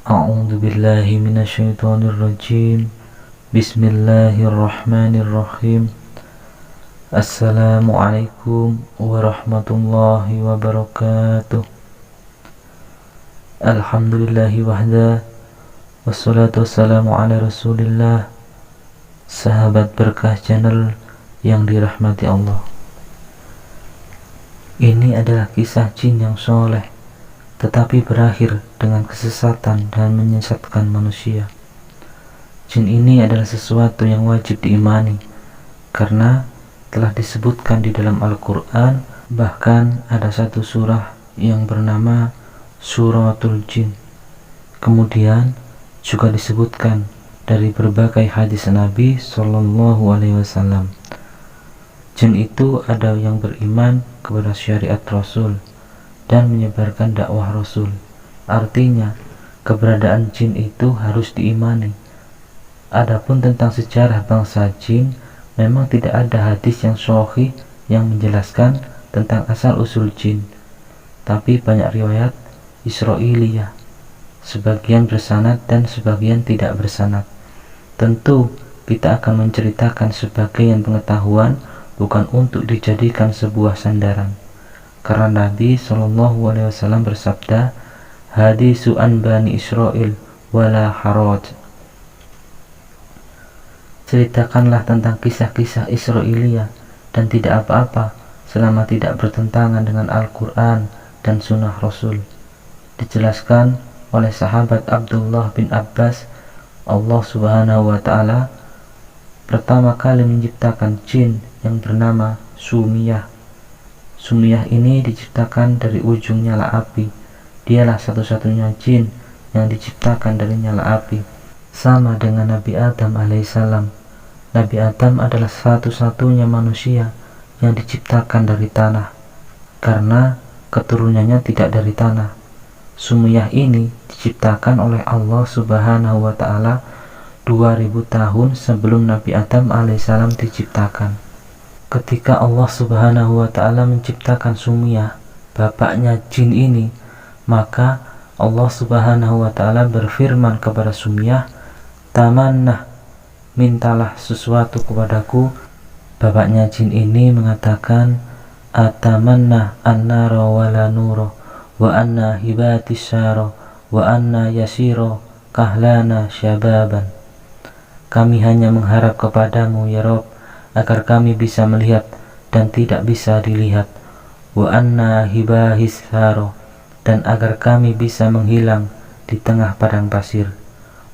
A'udzu billahi minasyaitonir rajim. Bismillahirrahmanirrahim. Assalamualaikum warahmatullahi wabarakatuh. Alhamdulillahi wahda, wassalatu wassalamu ala rasulillah. Sahabat Berkah Channel yang dirahmati Allah, ini adalah kisah jin yang soleh tetapi berakhir dengan kesesatan dan menyesatkan manusia. Jin ini adalah sesuatu yang wajib diimani karena telah disebutkan di dalam Al-Quran. Bahkan ada satu surah yang bernama Suratul Jin. Kemudian juga disebutkan dari berbagai hadis Nabi Shallallahu Alaihi Wasallam. Jin itu ada yang beriman kepada syariat Rasul dan menyebarkan dakwah Rasul. Artinya, keberadaan jin itu harus diimani. Adapun tentang sejarah bangsa jin, memang tidak ada hadis yang sahih yang menjelaskan tentang asal-usul jin. Tapi banyak riwayat Israiliyah, sebagian bersanad dan sebagian tidak bersanad. Tentu, kita akan menceritakan sebagian pengetahuan bukan untuk dijadikan sebuah sandaran. Karena Nabi Shallallahu Alaihi Wasallam bersabda, hadisu an bani Israel wala haraj. Ceritakanlah tentang kisah-kisah Israiliyah dan tidak apa-apa selama tidak bertentangan dengan Al-Quran dan Sunnah Rasul. Dijelaskan oleh sahabat Abdullah bin Abbas, Allah Subhanahu wa Ta'ala pertama kali menciptakan jin yang bernama Sumiyah. Sumiyah ini diciptakan dari ujung nyala api. Dialah satu-satunya jin yang diciptakan dari nyala api. Sama dengan Nabi Adam alaihissalam. Nabi Adam adalah satu-satunya manusia yang diciptakan dari tanah, karena keturunannya tidak dari tanah. Sumiyah ini diciptakan oleh Allah Subhanahu wa Ta'ala 2000 tahun sebelum Nabi Adam alaihissalam diciptakan. Ketika Allah Subhanahu wa Ta'ala menciptakan Sumiyah, bapaknya jin ini, maka Allah Subhanahu wa Ta'ala berfirman kepada Sumiyah, tamannah, mintalah sesuatu kepadaku. Bapaknya jin ini mengatakan, atamanna annara wala nuro wa anna hibati syaro wa anna yasiro kahlana syababan. Kami hanya mengharap kepadamu ya Rob, agar kami bisa melihat dan tidak bisa dilihat, wa anna hibahis syaro, dan agar kami bisa menghilang di tengah padang pasir,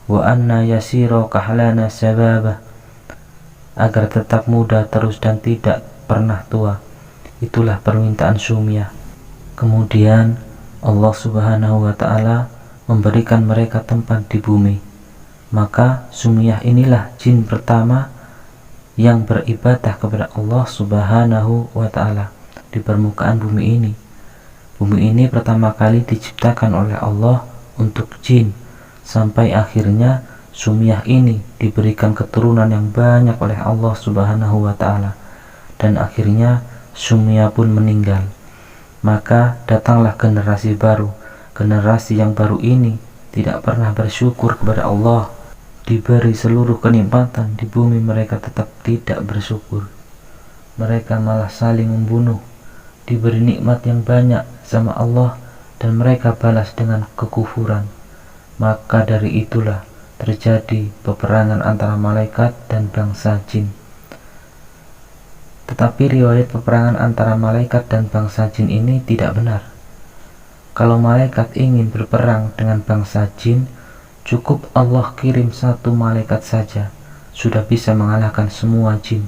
wa anna yasiro kahlana syababah, agar tetap muda terus dan tidak pernah tua. Itulah permintaan Sumiyah. Kemudian Allah Subhanahu wa Ta'ala memberikan mereka tempat di bumi. Maka Sumiyah inilah jin pertama yang beribadah kepada Allah Subhanahu wa Ta'ala di permukaan bumi ini. Bumi ini pertama kali diciptakan oleh Allah untuk jin, sampai akhirnya Sumiyah ini diberikan keturunan yang banyak oleh Allah Subhanahu wa Ta'ala, dan akhirnya Sumiyah pun meninggal. Maka datanglah generasi baru. Generasi yang baru ini tidak pernah bersyukur kepada Allah. Diberi seluruh kenikmatan di bumi, mereka tetap tidak bersyukur. Mereka malah saling membunuh. Diberi nikmat yang banyak sama Allah dan mereka balas dengan kekufuran. Maka dari itulah terjadi peperangan antara malaikat dan bangsa jin. Tetapi riwayat peperangan antara malaikat dan bangsa jin ini tidak benar. Kalau malaikat ingin berperang dengan bangsa jin, cukup Allah kirim satu malaikat saja, sudah bisa mengalahkan semua jin,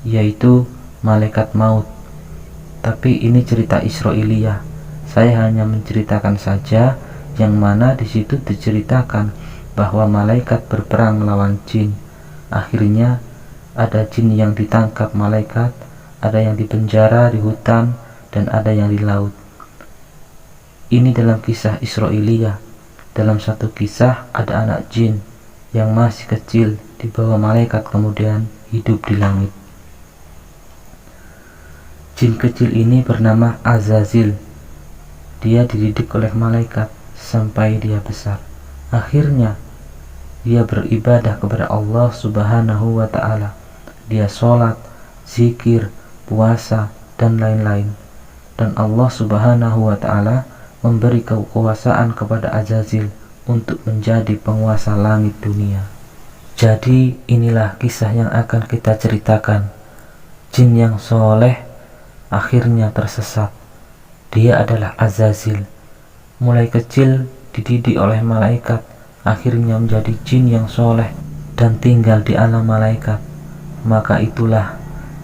yaitu malaikat maut. Tapi ini cerita Israiliyah. Saya hanya menceritakan saja, yang mana di situ diceritakan bahwa malaikat berperang melawan jin. Akhirnya ada jin yang ditangkap malaikat, ada yang dipenjara di hutan, dan ada yang di laut. Ini dalam kisah Israiliyah. Dalam satu kisah ada anak jin yang masih kecil dibawa malaikat kemudian hidup di langit. Jin kecil ini bernama Azazil. Dia dididik oleh malaikat sampai dia besar. Akhirnya dia beribadah kepada Allah Subhanahu wa ta'ala. Dia sholat, zikir, puasa, dan lain-lain. Dan Allah Subhanahu wa ta'ala memberi kekuasaan kepada Azazil untuk menjadi penguasa langit dunia. Jadi inilah kisah yang akan kita ceritakan. Jin yang soleh akhirnya tersesat. Dia adalah Azazil. Mulai kecil dididik oleh malaikat, akhirnya menjadi jin yang soleh dan tinggal di alam malaikat. Maka itulah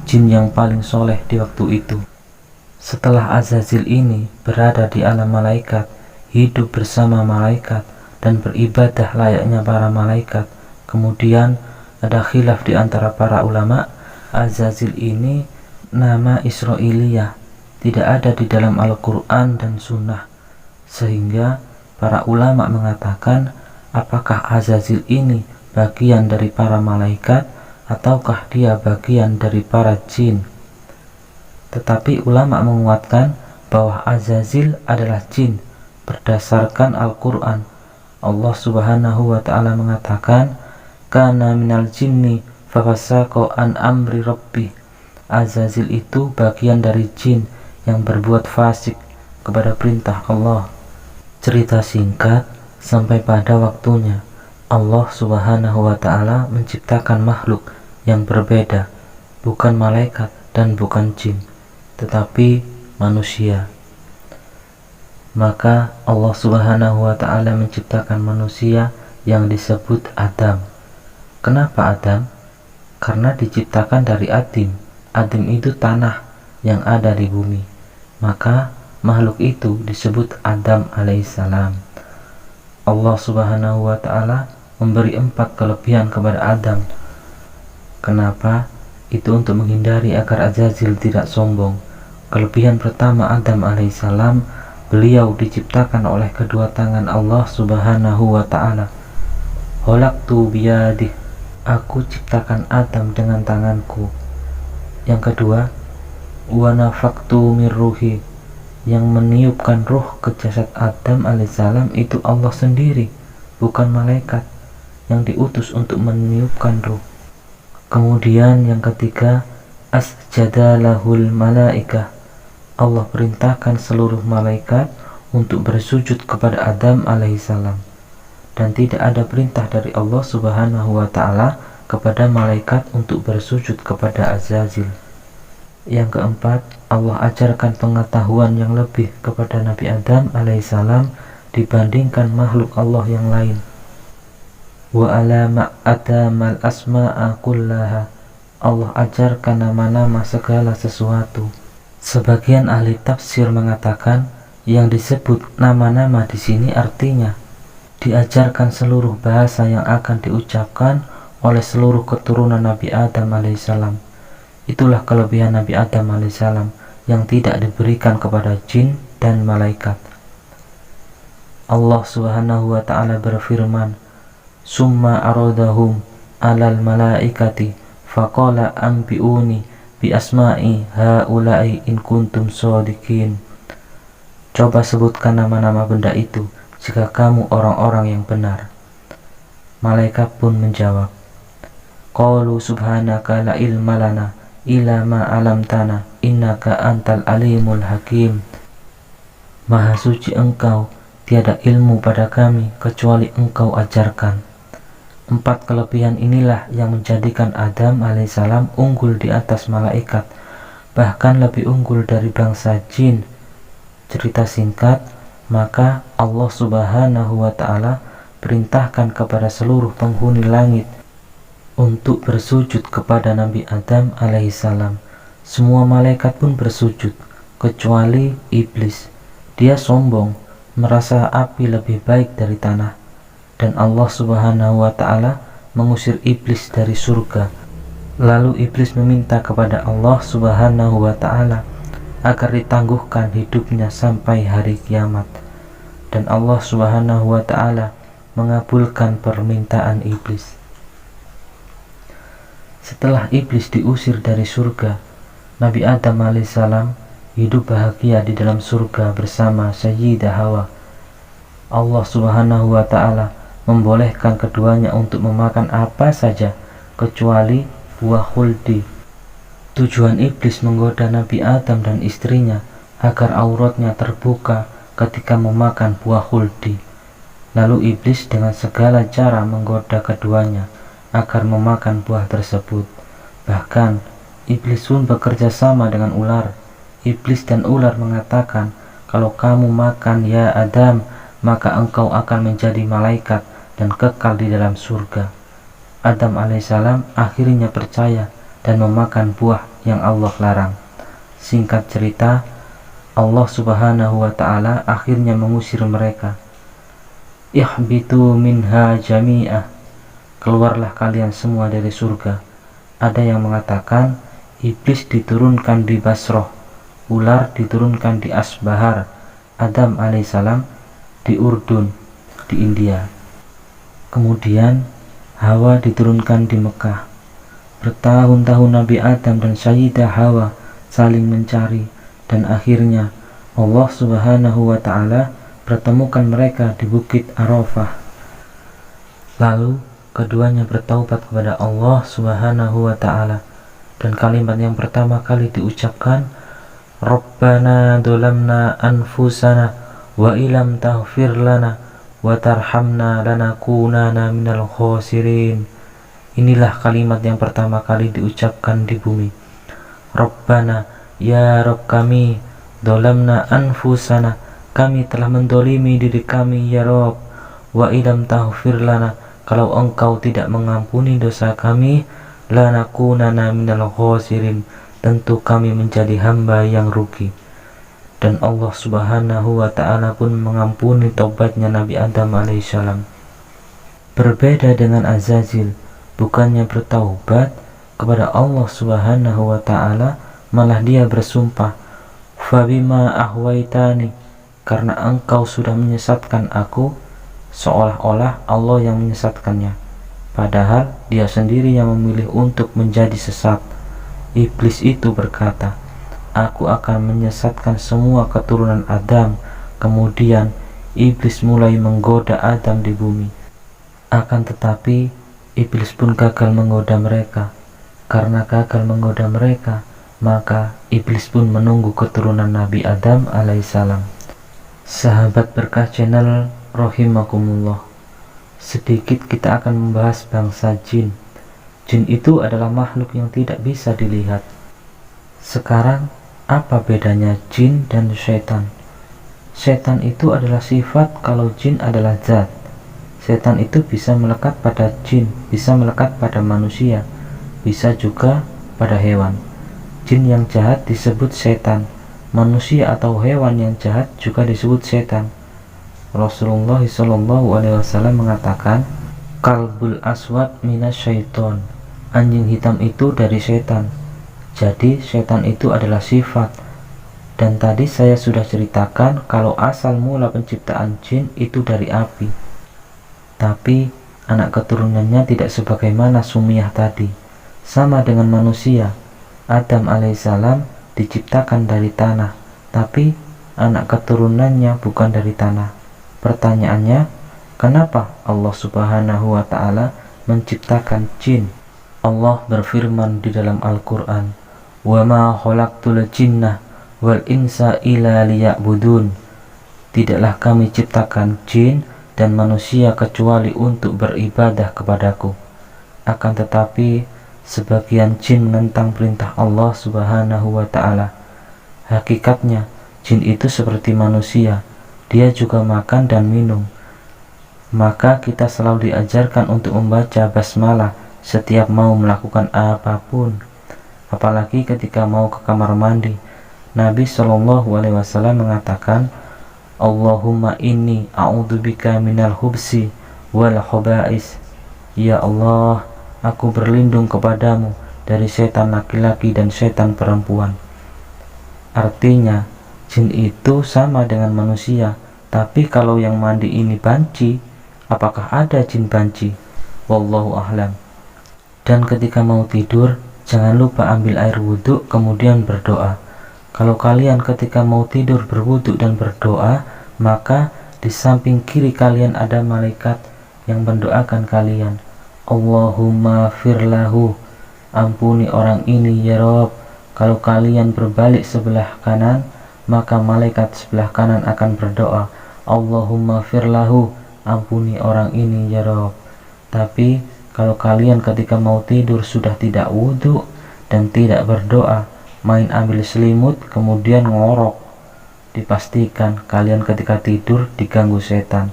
jin yang paling soleh di waktu itu. Setelah Azazil ini berada di alam malaikat, hidup bersama malaikat dan beribadah layaknya para malaikat, kemudian ada khilaf di antara para ulama. Azazil ini nama Israiliyah, tidak ada di dalam Al-Quran dan Sunnah, sehingga para ulama mengatakan apakah Azazil ini bagian dari para malaikat ataukah dia bagian dari para jin. Tetapi ulama menguatkan bahwa Azazil adalah jin berdasarkan Al-Quran. Allah Subhanahu wa ta'ala mengatakan, kana minal jinni fafasaqa an amri rabbi. Azazil itu bagian dari jin yang berbuat fasik kepada perintah Allah. Cerita singkat, sampai pada waktunya Allah Subhanahu wa ta'ala menciptakan makhluk yang berbeda, bukan malaikat dan bukan jin, tetapi manusia. Maka Allah Subhanahu wa ta'ala menciptakan manusia yang disebut Adam. Kenapa Adam? Karena diciptakan dari adim. Adim itu tanah yang ada di bumi. Maka makhluk itu disebut Adam alaihissalam. Allah Subhanahu wa ta'ala memberi 4 kelebihan kepada Adam. Kenapa? Itu untuk menghindari agar Azazil tidak sombong. Kelebihan pertama Adam alaihissalam, beliau diciptakan oleh kedua tangan Allah Subhanahu wa ta'ala. Khalaqtu biyadih, aku ciptakan Adam dengan tanganku. Yang kedua, wa nafaktu mir ruhi, yang meniupkan ruh ke jasad Adam alaihissalam itu Allah sendiri, bukan malaikat yang diutus untuk meniupkan ruh. Kemudian yang ketiga, asjada lahul malaikah, Allah perintahkan seluruh malaikat untuk bersujud kepada Adam alaihissalam, dan tidak ada perintah dari Allah Subhanahu wa ta'ala kepada malaikat untuk bersujud kepada Azazil. Yang keempat, Allah ajarkan pengetahuan yang lebih kepada Nabi Adam alaihissalam dibandingkan makhluk Allah yang lain. Wa alama adamal asma'a kullaha, Allah ajarkan nama-nama segala sesuatu. Sebagian ahli tafsir mengatakan yang disebut nama-nama di sini artinya diajarkan seluruh bahasa yang akan diucapkan oleh seluruh keturunan Nabi Adam alaihissalam. Itulah kelebihan Nabi Adam alaihissalam yang tidak diberikan kepada jin dan malaikat. Allah Subhanahu wa ta'ala berfirman, summa aradahum alal malaikati faqala anbi'uni bi asma'i haula'i in kuntum shodiqin. Coba sebutkan nama-nama benda itu jika kamu orang-orang yang benar. Malaikat pun menjawab, qalu subhanaka la ilma lana illa ma alamtana innaka antal alimul hakim. Maha suci engkau, tiada ilmu pada kami kecuali engkau ajarkan. 4 kelebihan inilah yang menjadikan Adam alaihissalam unggul di atas malaikat, bahkan lebih unggul dari bangsa jin. Cerita singkat, maka Allah Subhanahu wa ta'ala perintahkan kepada seluruh penghuni langit untuk bersujud kepada Nabi Adam alaihissalam. Semua malaikat pun bersujud kecuali iblis. Dia sombong, merasa api lebih baik dari tanah, dan Allah Subhanahu wa ta'ala mengusir iblis dari surga. Lalu iblis meminta kepada Allah Subhanahu wa ta'ala agar ditangguhkan hidupnya sampai hari kiamat, dan Allah Subhanahu wa ta'ala mengabulkan permintaan iblis. Setelah iblis diusir dari surga, Nabi Adam alaihissalam hidup bahagia di dalam surga bersama Sayyidah Hawa. Allah Subhanahu wa ta'ala membolehkan keduanya untuk memakan apa saja kecuali buah khuldi. Tujuan iblis menggoda Nabi Adam dan istrinya agar auratnya terbuka ketika memakan buah khuldi. Lalu iblis dengan segala cara menggoda keduanya agar memakan buah tersebut. Bahkan iblis pun bekerja sama dengan ular. Iblis dan ular mengatakan, kalau kamu makan ya Adam, maka engkau akan menjadi malaikat dan kekal di dalam surga. Adam alaihissalam akhirnya percaya dan memakan buah yang Allah larang. Singkat cerita, Allah subhanahu wa ta'ala akhirnya mengusir mereka. Ihbitu minha jami'ah, keluarlah kalian semua dari surga. Ada yang mengatakan iblis diturunkan di Basroh, ular diturunkan di Asbahar, Adam alaihissalam di Urdun, di India. Kemudian Hawa diturunkan di Mekah. Bertahun-tahun Nabi Adam dan Sayyidah Hawa saling mencari, dan akhirnya Allah subhanahu wa ta'ala pertemukan mereka di Bukit Arafah. Lalu keduanya bertaubat kepada Allah subhanahu wa ta'ala, dan kalimat yang pertama kali diucapkan, Rabbana dolamna anfusana wa ilam taghfir lana wa tarhamna lanakunana minal khosirin. Inilah kalimat yang pertama kali diucapkan di bumi. Rabbana, ya Rabb kami, dolamna anfusana, kami telah mendolimi diri kami ya Rabb, wa ilam taghfir lana, kalau engkau tidak mengampuni dosa kami, lanakunana minal khosirin, tentu kami menjadi hamba yang rugi. Dan Allah subhanahu wa ta'ala pun mengampuni taubatnya Nabi Adam alaihissalam. Berbeda dengan Azazil, bukannya bertaubat kepada Allah subhanahu wa ta'ala, malah dia bersumpah, fabima ahwaitani, karena engkau sudah menyesatkan aku, seolah-olah Allah yang menyesatkannya, padahal dia sendiri yang memilih untuk menjadi sesat. Iblis itu berkata, aku akan menyesatkan semua keturunan Adam. Kemudian iblis mulai menggoda Adam di bumi. Akan tetapi iblis pun gagal menggoda mereka. Karena gagal menggoda mereka, maka iblis pun menunggu keturunan Nabi Adam alaihissalam. Sahabat Berkah Channel rahimakumullah, sedikit kita akan membahas bangsa jin. Jin itu adalah makhluk yang tidak bisa dilihat. Sekarang apa bedanya jin dan setan? Setan itu adalah sifat, kalau jin adalah zat. Setan itu bisa melekat pada jin, bisa melekat pada manusia, bisa juga pada hewan. Jin yang jahat disebut setan, manusia atau hewan yang jahat juga disebut setan. Rasulullah SAW mengatakan, kalbul aswad minasyaiton, anjing hitam itu dari setan. Jadi setan itu adalah sifat. Dan tadi saya sudah ceritakan kalau asal mula penciptaan jin itu dari api. Tapi anak keturunannya tidak sebagaimana Sumiyah tadi. Sama dengan manusia, Adam alaihissalam diciptakan dari tanah, tapi anak keturunannya bukan dari tanah. Pertanyaannya, kenapa Allah subhanahu wa ta'ala menciptakan jin? Allah berfirman di dalam Al-Quran, wa ma khalaqtul jinnah wal insa illa liya'budun, tidaklah kami ciptakan jin dan manusia kecuali untuk beribadah kepadaku. Akan tetapi sebagian jin menentang perintah Allah subhanahu wa ta'ala. Hakikatnya jin itu seperti manusia, dia juga makan dan minum. Maka kita selalu diajarkan untuk membaca basmalah setiap mau melakukan apapun, apalagi ketika mau ke kamar mandi. Nabi SAW mengatakan, Allahumma inni a'udzubika minal hubsi wal khobais. Ya Allah, aku berlindung kepadamu dari setan laki-laki dan setan perempuan. Artinya, jin itu sama dengan manusia, tapi kalau yang mandi ini banci, apakah ada jin banci? Wallahu a'lam. Dan ketika mau tidur, jangan lupa ambil air wudhu kemudian berdoa. Kalau kalian ketika mau tidur berwudhu dan berdoa, maka di samping kiri kalian ada malaikat yang mendoakan kalian, Allahumma firlahu, ampuni orang ini ya Rob. Kalau kalian berbalik sebelah kanan, maka malaikat sebelah kanan akan berdoa, Allahumma firlahu, ampuni orang ini ya Rob. Tapi kalau kalian ketika mau tidur sudah tidak wudhu dan tidak berdoa, main ambil selimut kemudian ngorok, dipastikan kalian ketika tidur diganggu setan.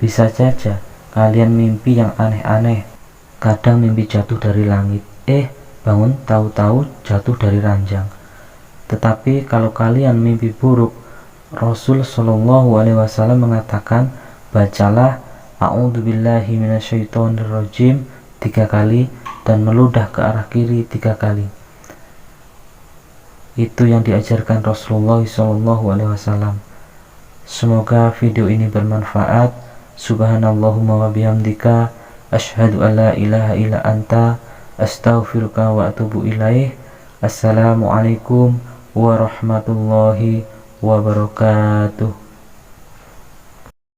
Bisa saja kalian mimpi yang aneh-aneh. Kadang mimpi jatuh dari langit, bangun tahu-tahu jatuh dari ranjang. Tetapi kalau kalian mimpi buruk, Rasul Shallallahu Alaihi Wasallam mengatakan, bacalah A'udzubillahi minasyaitonirrajim 3 kali dan meludah ke arah kiri 3 kali. Itu yang diajarkan Rasulullah Shallallahu Alaihi Wasallam. Semoga video ini bermanfaat. Subhanallahumma wa bihamdika, asyhadu an la ilaha illa anta, astaghfiruka wa atubu ilaih. Assalamualaikum warahmatullahi wabarakatuh.